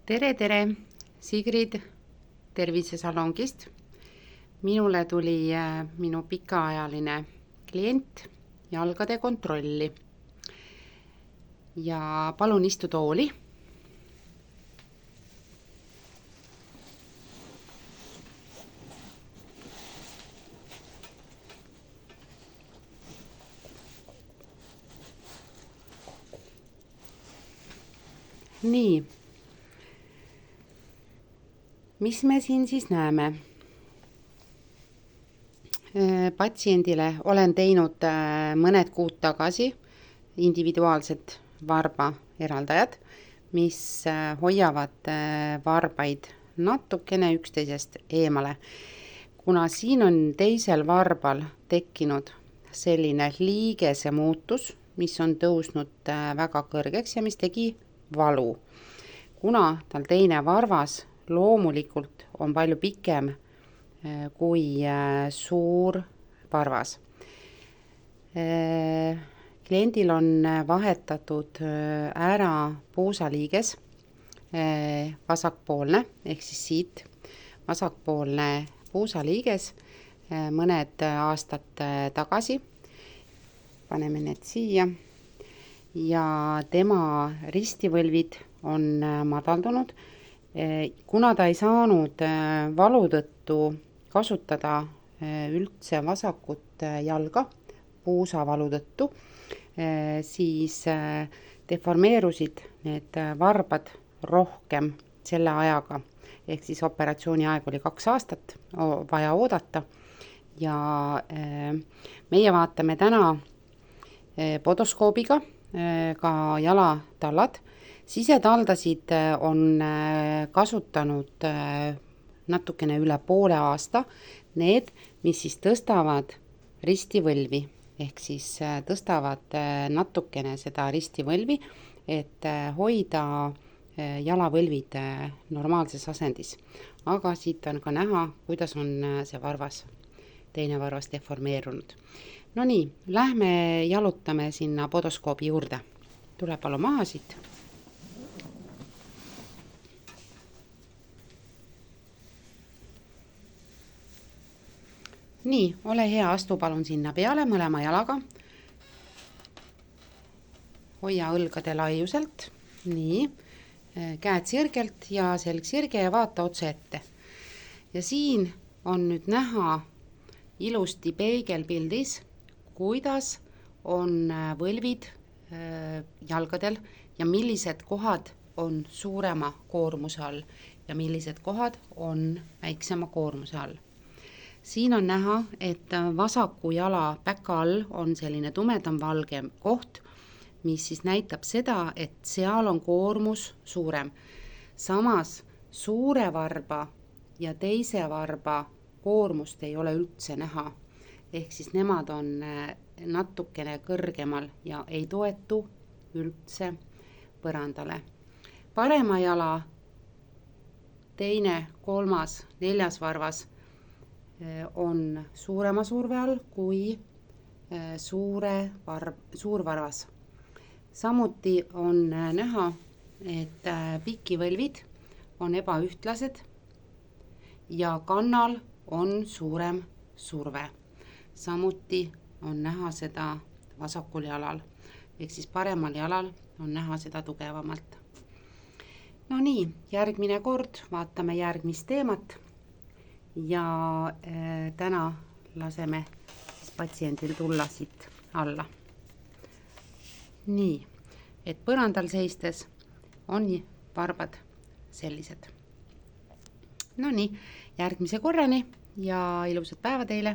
Tere, Sigrid tervisesalongist. Minule tuli minu pikaajaline klient jalgade kontrolli ja palun istu tooli. Nii. Mis me siin siis näeme? Patsiendile olen teinud mõned kuud tagasi individuaalsed varbaeraldajad, mis hoiavad varbaid natukene üksteisest eemale. Kuna siin on teisel varbal tekkinud selline liigese muutus, mis on tõusnud väga kõrgeks ja mis tegi valu. Kuna tal teine varvas loomulikult on palju pikem kui suur varvas. Kliendil on vahetatud ära puusaliiges vasakpoolne, ehk siis siit vasakpoolne puusaliiges mõned aastad tagasi. Paneme need siia ja tema ristivõlvid on madaldunud. Kuna ta ei saanud valu tõttu kasutada üldse vasakut jalga puusavalu tõttu, siis deformeerusid need varbad rohkem selle ajaga. Ehk siis operatsiooni aeg oli 2 aastat vaja oodata ja meie vaatame täna podoskoobiga ka jalatallad. Sisetaldasid on kasutanud natukene üle poole aasta, need, mis siis tõstavad ristivõlvi, ehk siis tõstavad natukene seda ristivõlvi, et hoida jalavõlvid normaalses asendis. Aga siit on ka näha, kuidas on see varvas, teine varvas deformeerunud. No nii, lähme jalutame sinna podoskoobi juurde. Tule palun maha siit. Nii, ole hea, astu palun sinna peale mõlema jalaga. Hoia õlgade laiuselt. Nii, käed sirgelt ja selg sirge ja vaata otse ette. Ja siin on nüüd näha ilusti peegelpildis, kuidas on võlvid jalgadel ja millised kohad on suurema koormuse all ja millised kohad on väiksema koormuse all. Siin on näha, et vasaku jala päka all on selline tumedam valge koht, mis siis näitab seda, et seal on koormus suurem. Samas suure varba ja teise varba koormust ei ole üldse näha. Ehk siis nemad on natukene kõrgemal ja ei toetu üldse põrandale. Parema jala teine, 3., 4. varvas on suurema surve all kui suur varvas. Samuti on näha, et pikivõlvid on ebaühtlased ja kannal on suurem surve. Samuti on näha seda vasakul jalal, ehk siis paremal jalal on näha seda tugevamalt. No nii, järgmine kord vaatame järgmist teemat. Ja täna laseme patsiendil tulla siit alla. Nii, et põrandal seistes on varbad sellised. No nii, järgmise korrani ja ilusat päeva teile!